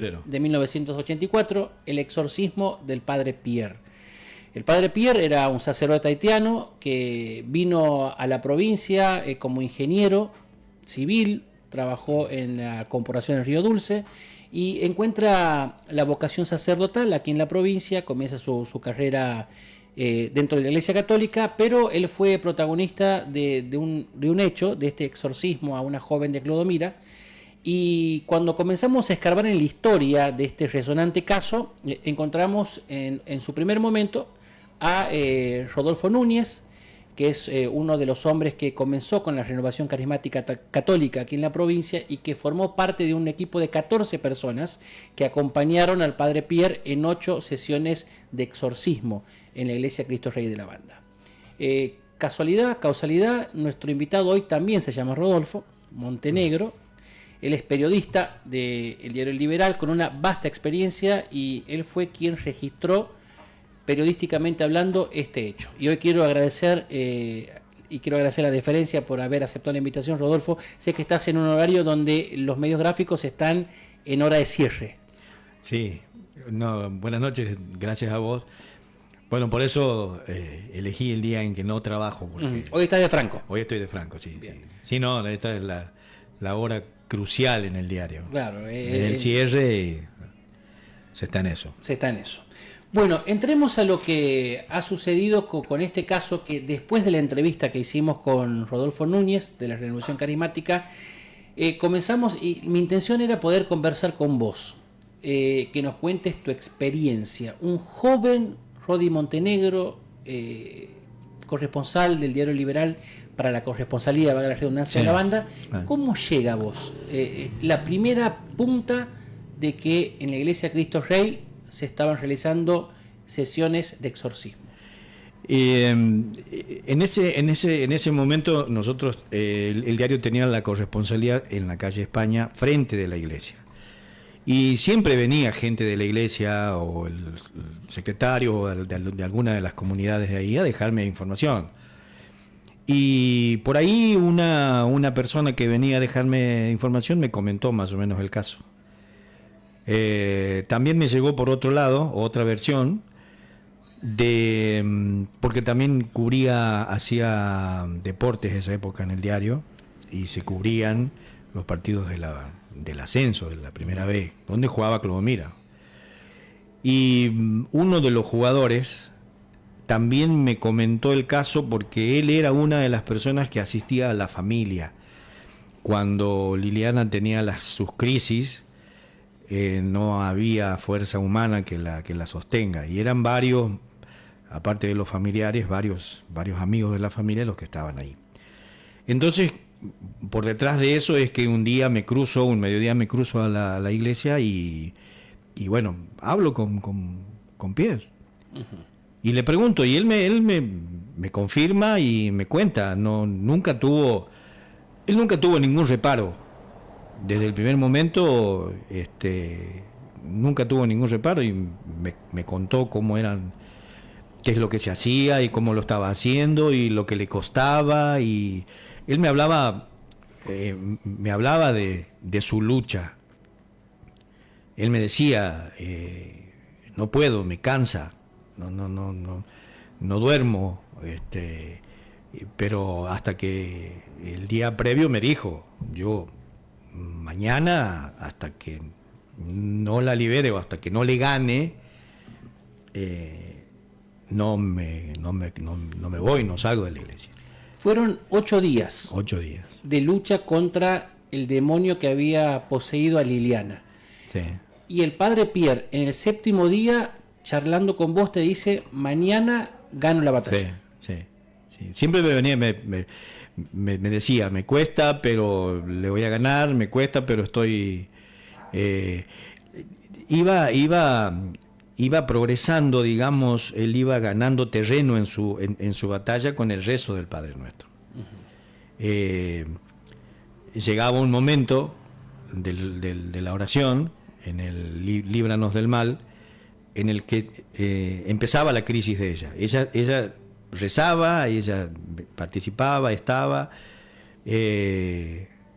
Pero, de 1984, El exorcismo del padre Pierre. El padre Pierre era un sacerdote haitiano que vino a la provincia como ingeniero civil, trabajó en la corporación de Río Dulce y encuentra la vocación sacerdotal aquí en la provincia, comienza su carrera dentro de la Iglesia Católica, pero él fue protagonista de un hecho, de este exorcismo a una joven de Clodomira. Y cuando comenzamos a escarbar en la historia de este resonante caso, encontramos en su primer momento a Rodolfo Núñez, que es uno de los hombres que comenzó con la renovación carismática católica aquí en la provincia y que formó parte de un equipo de 14 personas que acompañaron al padre Pierre en 8 sesiones de exorcismo en la iglesia Cristo Rey de la Banda. Casualidad, causalidad, nuestro invitado hoy también se llama Rodolfo Montenegro. Él es periodista del diario El Liberal con una vasta experiencia y él fue quien registró periodísticamente hablando este hecho. Y hoy quiero agradecer la deferencia por haber aceptado la invitación, Rodolfo. Sé que estás en un horario donde los medios gráficos están en hora de cierre. sí, no, buenas noches, gracias a vos. Bueno, por eso elegí el día en que no trabajo. Porque Hoy estás de franco. Hoy estoy de franco, sí. Sí, sí, no, esta es la hora crucial en el diario. Claro. En el cierre se está en eso. Se está en eso. Bueno, entremos a lo que ha sucedido con este caso, que después de la entrevista que hicimos con Rodolfo Núñez de la Renovación Carismática, comenzamos y mi intención era poder conversar con vos, que nos cuentes tu experiencia. Un joven Rodi Montenegro, corresponsal del diario Liberal para la corresponsalía, valga la redundancia, de la banda. ¿Cómo llega a vos la primera punta de que en la iglesia Cristo Rey se estaban realizando sesiones de exorcismo? En ese momento nosotros, el diario tenía la corresponsalía en la calle España, frente de la iglesia. Y siempre venía gente de la iglesia o el secretario o de alguna de las comunidades de ahí a dejarme información. Y por ahí una persona que venía a dejarme información me comentó más o menos el caso. También me llegó por otro lado otra versión porque también hacía deportes esa época en el diario y se cubrían los partidos del ascenso de la primera B, donde jugaba Clodomira. Y uno de los jugadores también me comentó el caso porque él era una de las personas que asistía a la familia cuando Liliana tenía sus crisis. No había fuerza humana que la sostenga, y eran varios, aparte de los familiares, varios amigos de la familia los que estaban ahí. Entonces, por detrás de eso es que un mediodía me cruzo a la iglesia y bueno, hablo con Pierre. Uh-huh. Y le pregunto, y él me confirma y me cuenta, él nunca tuvo ningún reparo. Desde el primer momento nunca tuvo ningún reparo y me contó qué es lo que se hacía y cómo lo estaba haciendo y lo que le costaba. Y él me hablaba de su lucha. Él me decía, no puedo, me cansa, no duermo, pero hasta que el día previo me dijo, yo mañana, hasta que no la libere o hasta que no le gane, no me voy, no salgo de la iglesia. Fueron 8 días. 8 días. De lucha contra el demonio que había poseído a Liliana. Sí. Y el padre Pierre, en el 7º día, charlando con vos, te dice, mañana gano la batalla. Sí. Siempre me venía, me decía, me cuesta, pero le voy a ganar, me cuesta, pero estoy... Iba progresando, digamos, él iba ganando terreno en su batalla con el rezo del Padre Nuestro. Uh-huh. Llegaba un momento de la oración, en el líbranos del mal, en el que empezaba la crisis de ella. Ella rezaba, ella participaba, estaba,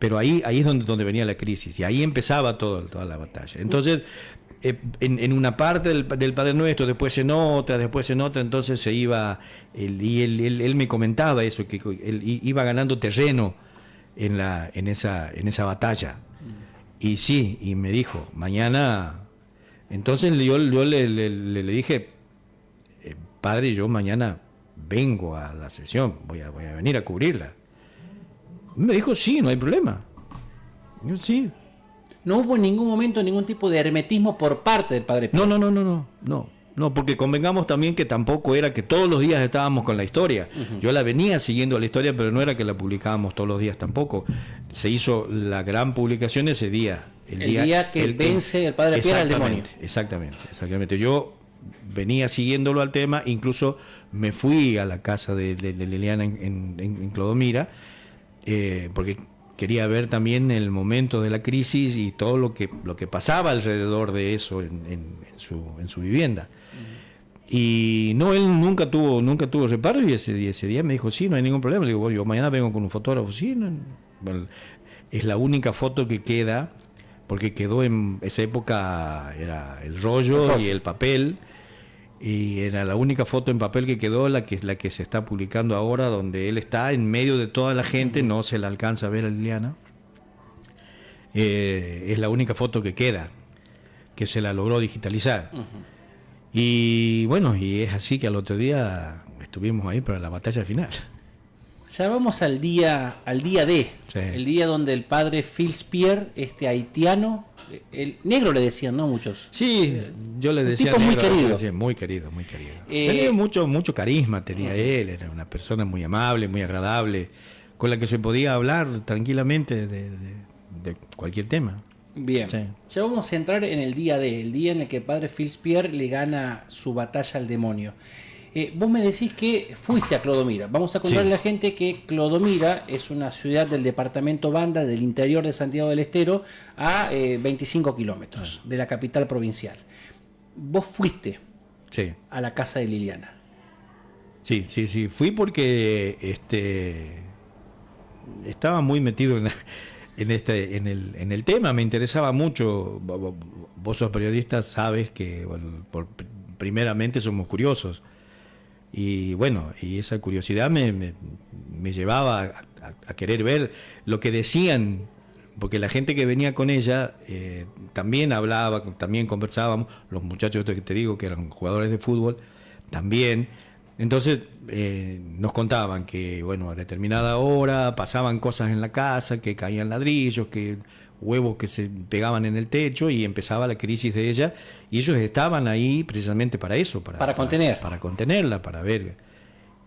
pero ahí es donde venía la crisis, y ahí empezaba toda la batalla. Entonces, en una parte del Padre Nuestro, después en otra, entonces se iba, él me comentaba eso, que él iba ganando terreno en esa batalla. Y sí, y me dijo, mañana, entonces yo le dije, padre, yo mañana vengo a la sesión, voy a venir a cubrirla. Me dijo, sí, no hay problema. Yo, sí. No hubo en ningún momento ningún tipo de hermetismo por parte del padre Pierre. No, porque convengamos también que tampoco era que todos los días estábamos con la historia. Uh-huh. Yo la venía siguiendo la historia, pero no era que la publicábamos todos los días tampoco. Se hizo la gran publicación ese día. El día que vence el padre Pierre al demonio. Exactamente. Yo venía siguiéndolo al tema, incluso me fui a la casa de Liliana en Clodomira, porque quería ver también el momento de la crisis y todo lo que pasaba alrededor de eso en su vivienda. Y no, él nunca tuvo reparo, y ese día me dijo, sí, no hay ningún problema. Le digo, bueno, yo mañana vengo con un fotógrafo. Sí, no. Bueno, es la única foto que queda, porque quedó en esa época, era el rollo y el papel, y era la única foto en papel que quedó, la que se está publicando ahora, donde él está en medio de toda la gente, no se le alcanza a ver a Liliana. Es la única foto que queda, que se la logró digitalizar. Y bueno, y es así que al otro día estuvimos ahí para la batalla final. Ya vamos al día D, sí. El día donde el padre Fils Pierre, haitiano, el negro le decían, ¿no? Muchos. Sí, yo le decía tipo negro, muy querido. Decía, muy querido. Tenía mucho carisma, tenía él, era una persona muy amable, muy agradable, con la que se podía hablar tranquilamente de cualquier tema. Bien, sí. Ya vamos a entrar en el día D, el día en el que el padre Fils Pierre le gana su batalla al demonio. Vos me decís que fuiste a Clodomira. Vamos a contarle a la gente que Clodomira es una ciudad del departamento Banda, del interior de Santiago del Estero, a 25 kilómetros de la capital provincial. Vos fuiste a la casa de Liliana. Sí. Fui porque estaba muy metido en el tema, me interesaba mucho. Vos sos periodista, sabes que primeramente somos curiosos. Y bueno, y esa curiosidad me llevaba a querer ver lo que decían, porque la gente que venía con ella también hablaba, también conversábamos, los muchachos que te digo que eran jugadores de fútbol también. Entonces nos contaban que bueno, a determinada hora pasaban cosas en la casa, que caían ladrillos, que huevos que se pegaban en el techo, y empezaba la crisis de ella, y ellos estaban ahí precisamente para eso, para contenerla, para ver.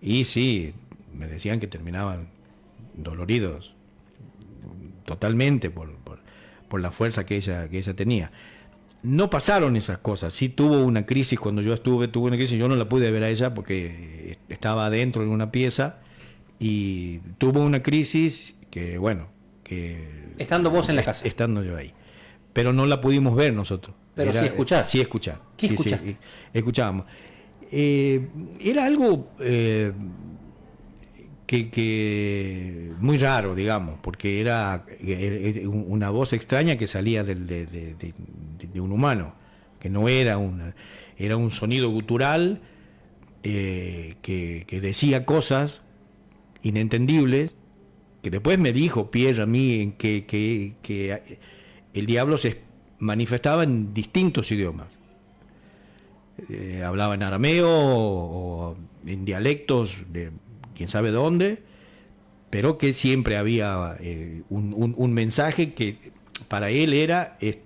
Y sí, me decían que terminaban doloridos totalmente por la fuerza que ella tenía. No pasaron esas cosas. Sí tuvo una crisis cuando yo tuvo una crisis, yo no la pude ver a ella porque estaba adentro en una pieza, y tuvo una crisis que estando vos en la casa. Estando yo ahí. Pero no la pudimos ver nosotros. Pero sí escuchar. Sí escuchar. ¿Qué escuchaste? Sí, escuchábamos. Era algo que muy raro, digamos, porque era una voz extraña que salía de un humano, que no era era un sonido gutural que decía cosas inentendibles, que después me dijo Pierre a mí en que el diablo se manifestaba en distintos idiomas. Hablaba en arameo o en dialectos de quién sabe dónde, pero que siempre había un mensaje que para él era es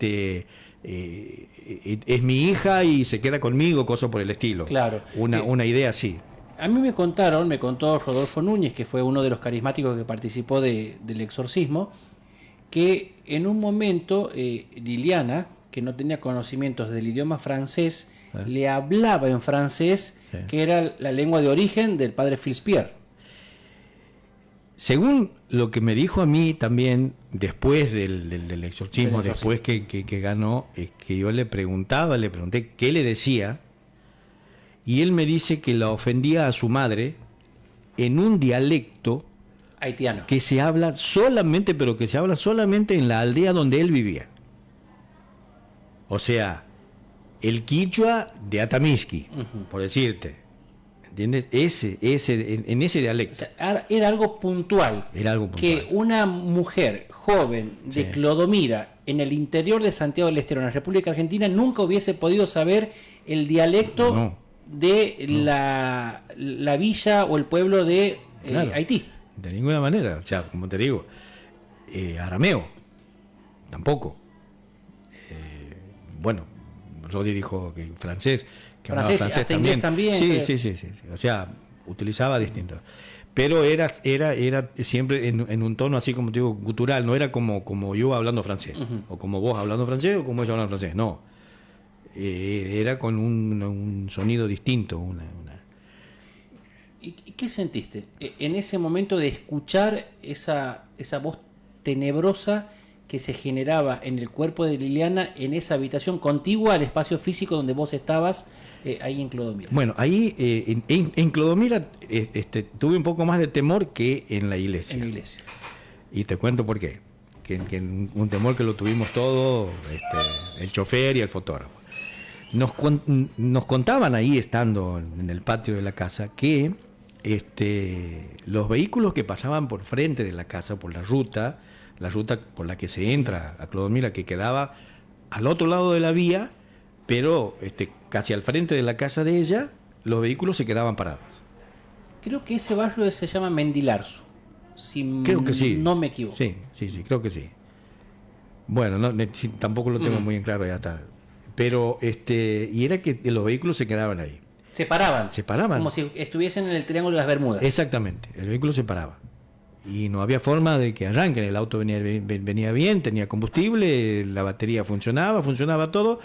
mi hija y se queda conmigo, cosa por el estilo. Claro. Una idea así. A mí me contó Rodolfo Núñez, que fue uno de los carismáticos que participó del exorcismo, que en un momento Liliana, que no tenía conocimientos del idioma francés, le hablaba en francés, que era la lengua de origen del padre Fils Pierre. Según lo que me dijo a mí también, después del exorcismo, después que ganó, es que yo le pregunté qué le decía, y él me dice que la ofendía a su madre en un dialecto haitiano. que se habla solamente, pero que se habla solamente en la aldea donde él vivía. O sea, el quichua de Atamisqui, por decirte. ¿Entiendes? En ese dialecto. O sea, era algo puntual. Era algo puntual. Que una mujer joven de Sí. Clodomira, en el interior de Santiago del Estero, en la República Argentina, nunca hubiese podido saber el dialecto No. de la villa o el pueblo de Claro. Haití. De ninguna manera. O sea, como te digo, arameo, tampoco. Bueno, Rodi dijo que francés, que hablaba Francés, francés hasta también. inglés también, Sí, creo. sí. O sea, utilizaba distinto. Pero era siempre en un tono así como te digo, gutural, no era como yo hablando francés, o como vos hablando francés, o como ella hablando francés, no. Era con un sonido distinto, ¿Y qué sentiste en ese momento de escuchar esa voz tenebrosa que se generaba en el cuerpo de Liliana en esa habitación contigua al espacio físico donde vos estabas ahí en Clodomira? Bueno, ahí en Clodomira tuve un poco más de temor que en la iglesia. En la iglesia. Y te cuento por qué. Que un temor que lo tuvimos todos, el chofer y el fotógrafo. Nos contaban ahí, estando en el patio de la casa, que los vehículos que pasaban por frente de la casa, por la ruta por la que se entra a Clodomira, que quedaba al otro lado de la vía, pero casi al frente de la casa de ella, los vehículos se quedaban parados. Creo que ese barrio se llama Mendilarzu, si Creo que sí. no me equivoco. Sí, creo que sí. Bueno, sí, tampoco lo tengo muy en claro, ya está. Pero, y era que los vehículos se quedaban ahí. Se paraban. Se paraban. Como si estuviesen en el Triángulo de las Bermudas. Exactamente, el vehículo se paraba. Y no había forma de que arranquen. El auto venía bien, tenía combustible, la batería funcionaba todo.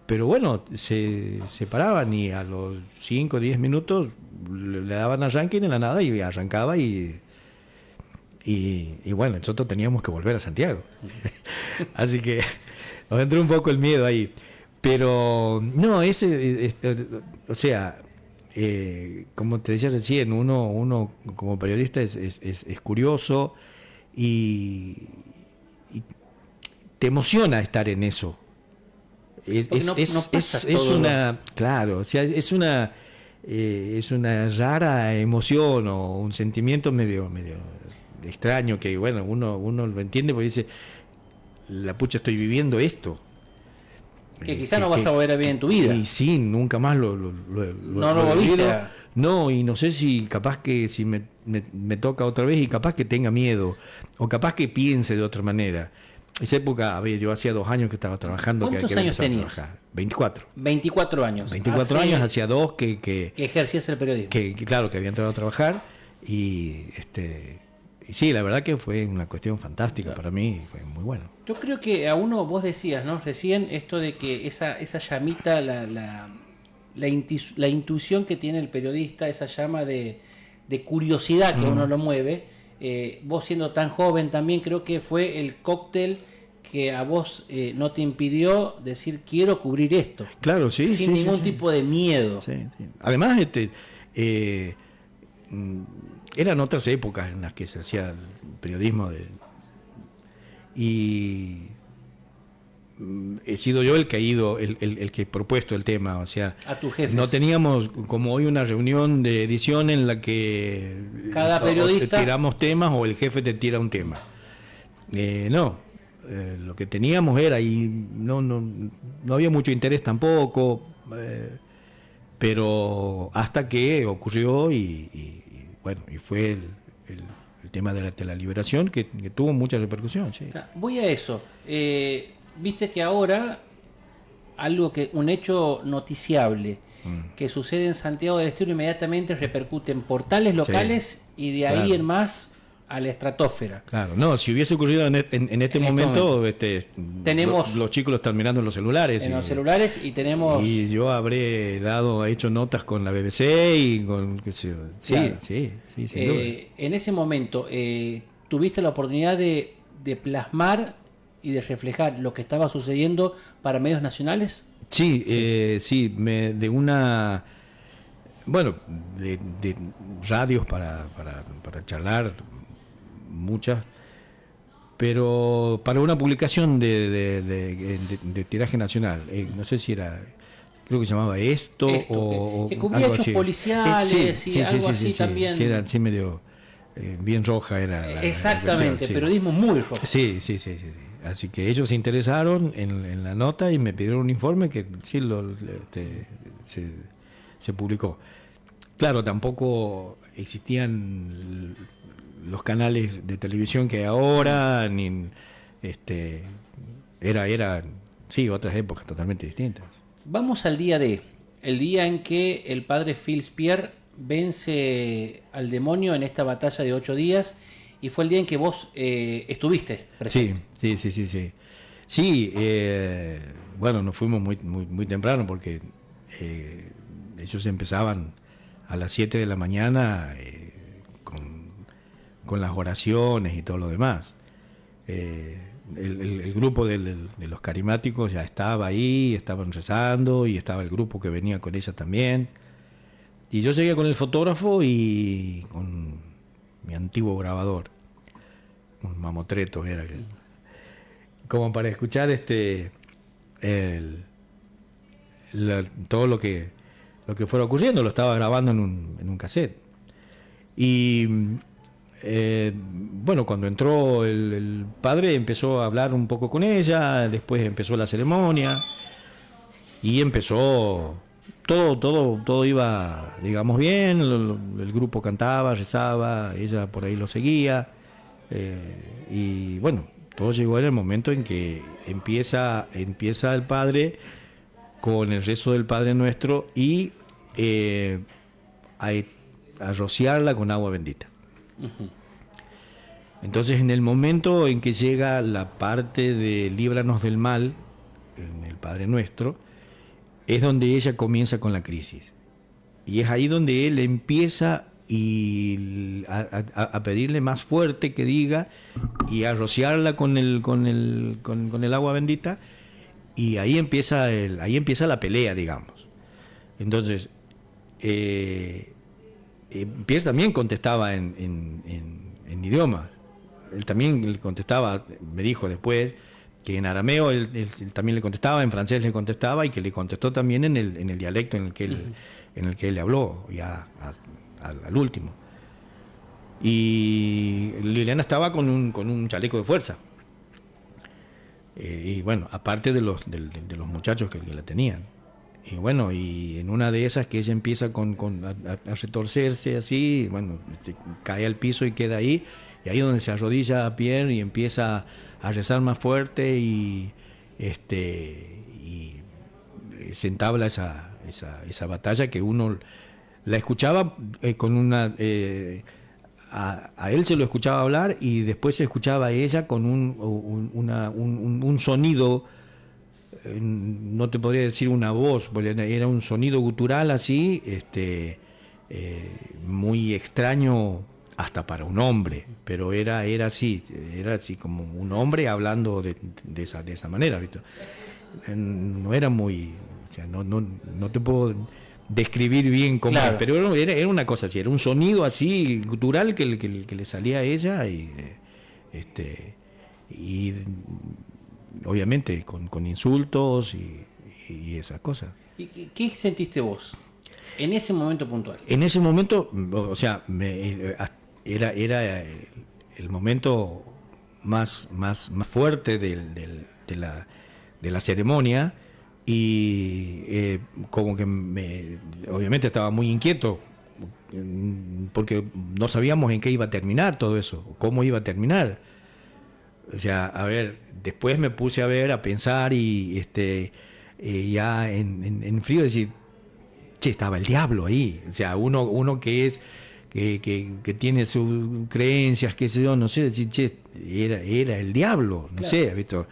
Pero bueno, se paraban y a los 5 o 10 minutos le daban arranque de la nada y arrancaba y bueno, nosotros teníamos que volver a Santiago. Así que nos entró un poco el miedo ahí. Pero no, o sea, como te decía recién, uno como periodista es curioso y te emociona estar en eso. No pasa todo claro, o sea, es una rara emoción o un sentimiento medio extraño que bueno, uno lo entiende porque dice, la pucha, estoy viviendo esto. Que quizás no vas a volver a ver en tu vida. Y sí, nunca más lo lo he vivido. volviste. No, y no sé si capaz que si me toca otra vez y capaz que tenga miedo o capaz que piense de otra manera. Esa época, a ver, yo hacía 2 años que estaba trabajando. ¿Cuántos que había años empezado a tenías? trabajar. 24. 24 años. 24 años, hacía 2 que ejercías el periodismo. claro, que había entrado a trabajar y sí, la verdad que fue una cuestión fantástica para mí, fue muy bueno. Yo creo que a uno, vos decías, ¿no? Recién esto de que esa llamita, la intuición que tiene el periodista, esa llama de curiosidad que uno lo mueve, vos siendo tan joven también creo que fue el cóctel que a vos no te impidió decir quiero cubrir esto. Claro, sí, sin ningún tipo de miedo. Sí. Además, eran otras épocas en las que se hacía el periodismo y he sido yo el que ha ido, el que he propuesto el tema, o sea, A tus jefes. no teníamos como hoy una reunión de edición en la que cada periodista tiramos temas o el jefe te tira un tema. No, lo que teníamos era y no había mucho interés tampoco, pero hasta que ocurrió y bueno, y fue el tema de la liberación que tuvo mucha repercusión. Sí. Voy a eso. Viste que ahora un hecho noticiable que sucede en Santiago del Estero inmediatamente repercute en portales locales y de ahí claro. en más a la estratosfera. Claro, no, si hubiese ocurrido en este momento, tenemos los chicos lo están mirando en los celulares. En los celulares y tenemos... Y yo habré hecho notas con la BBC y con... qué sé yo. Sí, Claro. sí, sin duda. En ese momento, ¿tuviste la oportunidad de plasmar y de reflejar lo que estaba sucediendo para medios nacionales? Sí, sí, de una... Bueno, de radios para charlar muchas, pero para una publicación de tiraje nacional, no sé si era, creo que se llamaba Esto o que cubría algo hechos así. policiales y algo así también. Sí, era así medio bien roja era exactamente, sí. periodismo muy rojo. Sí. Así que ellos se interesaron en la nota y me pidieron un informe que sí se publicó. Claro, tampoco existían los canales de televisión que hay ahora, ni era sí, otras épocas totalmente distintas. Vamos al día D, el día en que el padre Fils Pierre vence al demonio en esta batalla de 8 días, y fue el día en que vos estuviste presente. Sí. Sí, bueno, nos fuimos muy temprano porque ellos empezaban a las 7 de la mañana con las oraciones y todo lo demás. El grupo de los carismáticos ya estaba ahí, estaban rezando, y estaba el grupo que venía con ella también. Y yo llegué con el fotógrafo y con mi antiguo grabador, un mamotreto era, como para escuchar todo lo que fuera ocurriendo. Lo estaba grabando en un cassette. Y bueno, cuando entró el padre, empezó a hablar un poco con ella, después empezó la ceremonia y empezó todo iba, digamos, bien. El grupo cantaba, rezaba, ella por ahí lo seguía, y bueno, todo llegó en el momento en que empieza el padre con el rezo del Padre Nuestro y a rociarla con agua bendita. Uh-huh. Entonces, en el momento en que llega la parte de líbranos del mal, en el Padre Nuestro, es donde ella comienza con la crisis. Y es ahí donde él empieza a pedirle más fuerte que diga, y a rociarla con el agua bendita, y ahí empieza la pelea, digamos. Entonces, Pierre también contestaba en idioma. Él también le contestaba, me dijo después, que en arameo él también le contestaba, en francés le contestaba, y que le contestó también en el dialecto en el que él le habló, ya al último. Y Liliana estaba con un chaleco de fuerza. Y bueno, aparte de los muchachos que la tenían. Y bueno, y en una de esas que ella empieza a retorcerse así, bueno, cae al piso y queda ahí. Y ahí es donde se arrodilla a Pierre y empieza a rezar más fuerte, y se entabla esa batalla que uno la escuchaba con una... a él se lo escuchaba hablar, y después se escuchaba a ella con un sonido, no te podría decir una voz, porque era un sonido gutural así, muy extraño hasta para un hombre, pero era así como un hombre hablando de esa manera, ¿viste? No era muy, o sea, no te puedo describir bien cómo, claro, es, pero era una cosa así, era un sonido así gutural que le salía a ella, y obviamente con insultos y esas cosas. ¿Y qué sentiste vos en ese momento puntual? En ese momento, o sea, era el momento más fuerte de la ceremonia, y como que obviamente estaba muy inquieto, porque no sabíamos en qué iba a terminar todo eso, cómo iba a terminar. O sea, a ver, después me puse a pensar, y ya en frío decir, che, estaba el diablo ahí. O sea, uno que es que tiene sus creencias, qué sé yo, no sé, decir, che, era el diablo, no, claro, sé, ¿visto?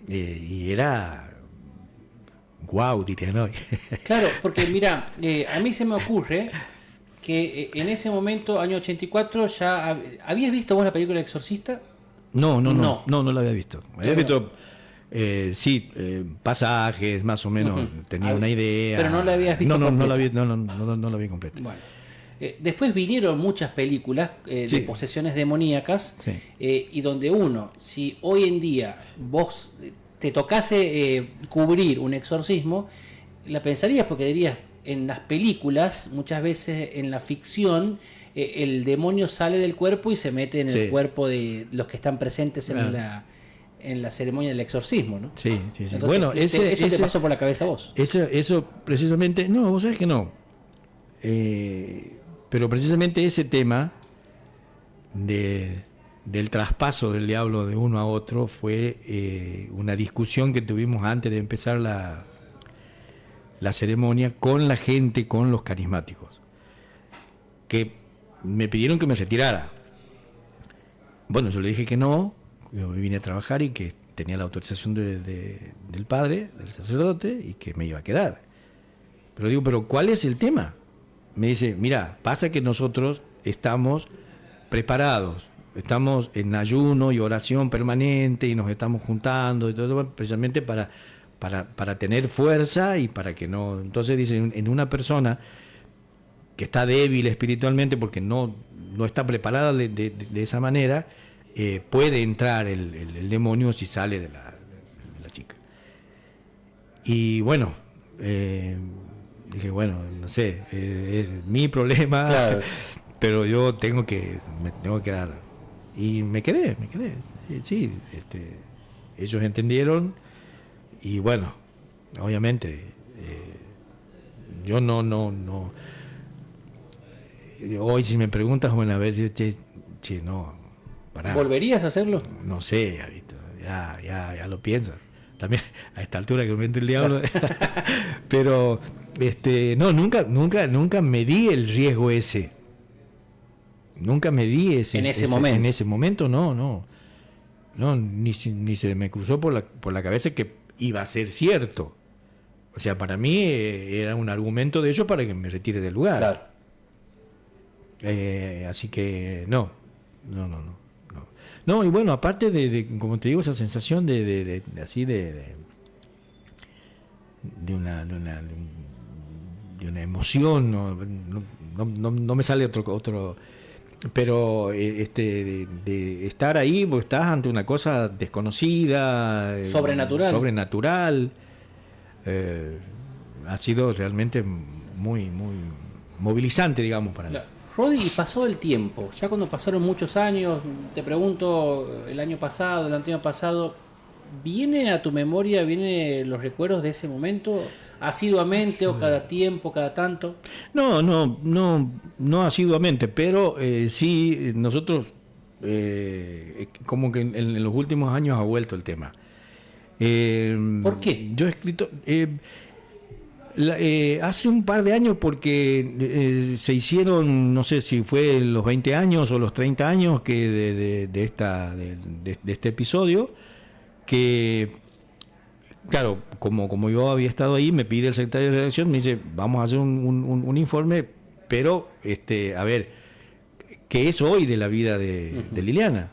Y era guau, diría, ¿no? Claro, porque mira, a mí se me ocurre que en ese momento, año 84, ya ¿habías visto vos la película El Exorcista? No la había visto. Había visto pasajes, más o menos, tenía una idea. Pero no la habías visto. No la vi completa. Bueno, Después vinieron muchas películas Sí. de posesiones demoníacas, Sí. y donde uno, si hoy en día vos te tocase cubrir un exorcismo, la pensarías porque dirías, en las películas, muchas veces en la ficción, el demonio sale del cuerpo y se mete en Sí. el cuerpo de los que están presentes Claro. en la ceremonia del exorcismo, ¿no? Sí, sí, sí. Entonces, Bueno, eso te pasó por la cabeza a vos. eso precisamente, no, vos sabés que no. Pero precisamente ese tema del traspaso del diablo de uno a otro fue una discusión que tuvimos antes de empezar la ceremonia con la gente, con los carismáticos, que me pidieron que me retirara. Bueno, yo le dije que no, yo vine a trabajar y que tenía la autorización del padre, del sacerdote, y que me iba a quedar. Pero digo, ¿pero cuál es el tema? Me dice, mira, pasa que nosotros estamos preparados, estamos en ayuno y oración permanente y nos estamos juntando y todo, precisamente para tener fuerza y para que no... Entonces dice, en una persona que está débil espiritualmente porque no está preparada de esa manera, puede entrar el demonio si sale de la chica. Y bueno, dije, bueno, no sé, es mi problema, Claro. pero yo me tengo que dar. Y me quedé. Sí, ellos entendieron y bueno, obviamente, yo no. Hoy si me preguntas, bueno, a ver, che, no, pará. ¿Volverías a hacerlo? No sé, Javito, ya lo piensas. También a esta altura que me mete el diablo. Pero no, nunca me di el riesgo ese. Nunca me di ese. En ese momento. En ese momento no. No, ni se me cruzó por la cabeza que iba a ser cierto. O sea, para mí era un argumento de ellos para que me retire del lugar. Claro. Así que no. No, y bueno, aparte de como te digo, esa sensación de una emoción, no me sale otro, pero de estar ahí, porque estás ante una cosa desconocida, sobrenatural, ha sido realmente muy movilizante, digamos, para mí. Rodi, pasó el tiempo, ya cuando pasaron muchos años, te pregunto, el año pasado, el anterior pasado, ¿viene a tu memoria, vienen los recuerdos de ese momento? ¿Asiduamente o cada tiempo, cada tanto? No asiduamente, pero sí, nosotros, como que en los últimos años ha vuelto el tema. ¿Por qué? Yo he escrito... hace un par de años porque se hicieron, no sé si fue los 20 años o los 30 años que de este episodio, que claro, como yo había estado ahí, me pide el secretario de redacción, me dice, vamos a hacer un informe, pero a ver, ¿qué es hoy de la vida de Liliana?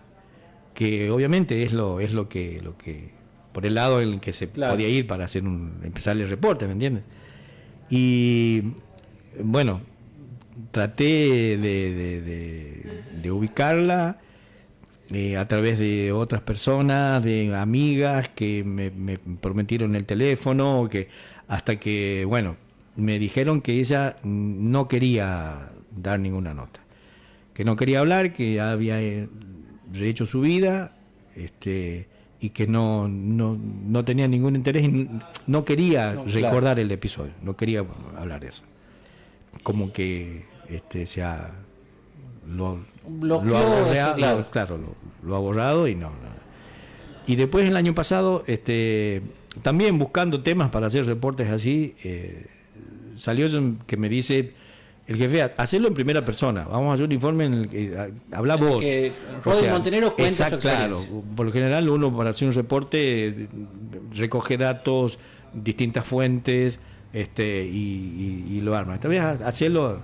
Que obviamente es lo que por el lado en el que se podía ir para hacer empezar el reporte, ¿me entiendes? Y bueno, traté de ubicarla a través de otras personas, de amigas que me prometieron el teléfono, hasta que, bueno, me dijeron que ella no quería dar ninguna nota, que no quería hablar, que había rehecho su vida, y que no tenía ningún interés y no quería recordar el episodio, no quería hablar de eso, como que sea lo ha borrado y no. Y después el año pasado, también buscando temas para hacer reportes así, salió que me dice el jefe, hacerlo en primera persona, vamos a hacer un informe en el que habla vos. Rodi Montenegro cuenta su experiencia. Claro, por lo general uno para hacer un reporte recoge datos, distintas fuentes, y lo arma. Esta vez hacerlo.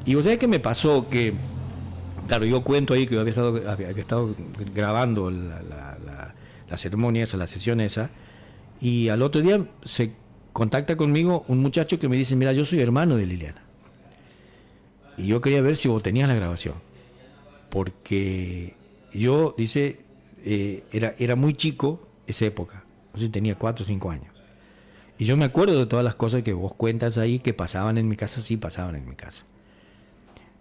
Y vos sabés qué me pasó, que claro, yo cuento ahí que yo había estado grabando la ceremonia esa, la sesión esa, y al otro día se contacta conmigo un muchacho que me dice, mira, yo soy hermano de Liliana. y yo quería ver si vos tenías la grabación, porque yo, dice, era muy chico esa época, no sé si tenía 4 o 5 años. Y yo me acuerdo de todas las cosas que vos cuentas ahí que pasaban en mi casa, sí pasaban en mi casa.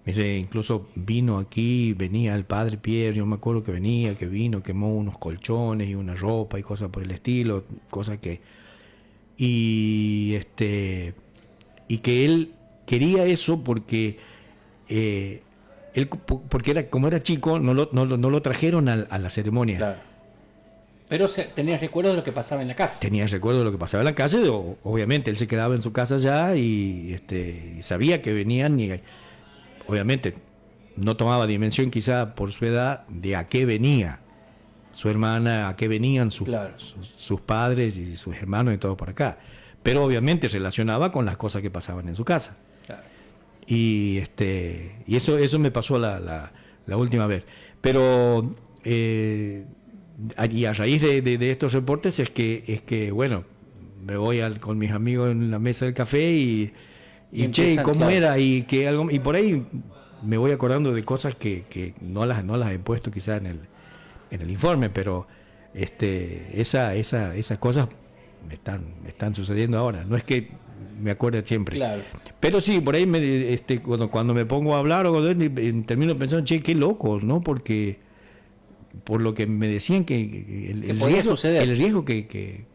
Me dice, incluso venía el padre Pierre, yo me acuerdo que vino, quemó unos colchones y una ropa y cosas por el estilo, cosas que... Y que él quería eso porque porque como era chico, no lo trajeron a la ceremonia. Claro. Pero tenías recuerdos de lo que pasaba en la casa. Tenía recuerdo de lo que pasaba en la casa, obviamente él se quedaba en su casa ya y sabía que venían y obviamente no tomaba dimensión quizá por su edad de a qué venía su hermana, a qué venían sus padres y sus hermanos y todo por acá. Pero obviamente relacionaba con las cosas que pasaban en su casa. Claro. Y eso me pasó la última vez. Pero y a raíz de estos reportes es que bueno, me voy con mis amigos en la mesa del café y che, ¿cómo claro. era? Y por ahí me voy acordando de cosas que no las he puesto quizá en el informe, pero esas cosas están sucediendo ahora. No es que me acuerde siempre. Claro. Pero sí, por ahí cuando me pongo a hablar termino pensando, che, qué loco, ¿no? Porque por lo que me decían que el riesgo que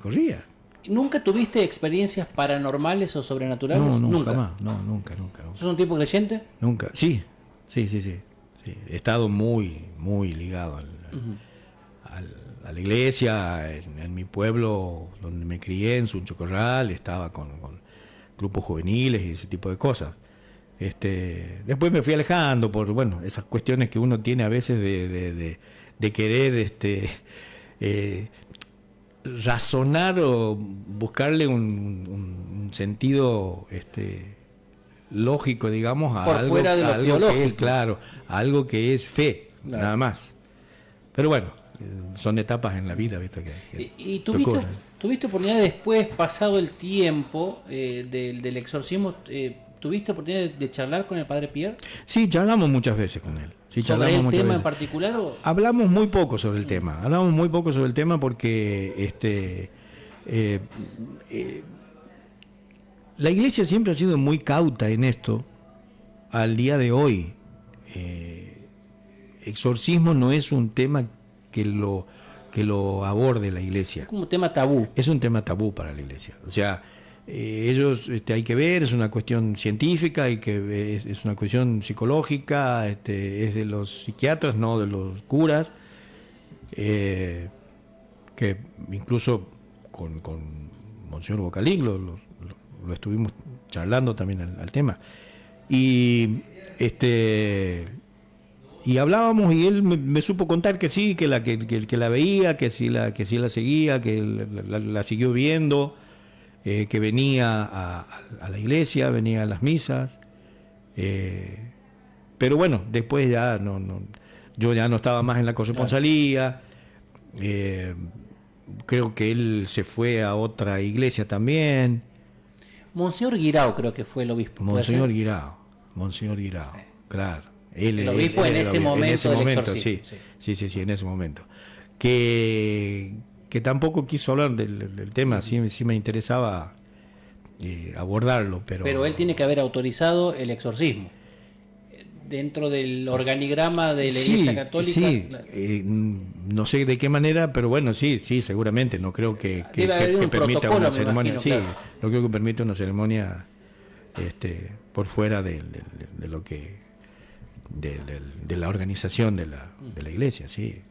corría. ¿Nunca tuviste experiencias paranormales o sobrenaturales? No, nunca. Jamás. No, nunca. ¿Sos un tipo creyente? Nunca. Sí. He estado muy, muy ligado a la iglesia, en mi pueblo donde me crié, en Suncho Corral, estaba con grupos juveniles y ese tipo de cosas. Después me fui alejando por esas cuestiones que uno tiene a veces de querer razonar o buscarle un sentido lógico, digamos, a por algo, fuera de lo que es claro, a algo que es fe, claro. Nada más. Pero bueno, son etapas en la vida, ¿viste? ¿Y tuviste oportunidad después, pasado el tiempo del exorcismo, tuviste oportunidad de charlar con el padre Pierre? Sí, charlamos muchas veces con él. Sí, ¿Sobre el tema en particular? Hablamos muy poco sobre el tema. Porque la iglesia siempre ha sido muy cauta en esto. Al día de hoy, exorcismo no es un tema que lo aborde la iglesia. Es como un tema tabú. Es un tema tabú para la iglesia. O sea, ellos hay que ver, es una cuestión científica, es una cuestión psicológica, es de los psiquiatras, no de los curas, que incluso con Monseñor Bocalín lo estuvimos charlando también al tema. Y hablábamos y él me supo contar que sí, que la veía, que sí la seguía, que la siguió viendo, que venía a la iglesia, venía a las misas, pero bueno, después ya yo ya no estaba más en la corresponsalía. Creo que él se fue a otra iglesia también. Monseñor Guirao creo que fue el obispo. Monseñor Guirao, claro. El obispo en ese momento del exorcismo. Sí, en ese momento. Que tampoco quiso hablar del tema, sí me interesaba abordarlo. Pero él tiene que haber autorizado el exorcismo. Dentro del organigrama de la Iglesia Católica. Sí, no sé de qué manera, pero bueno, sí, seguramente. No creo que permita una ceremonia. Imagino, claro. No creo que permita una ceremonia por fuera de lo que de la organización de la iglesia, sí.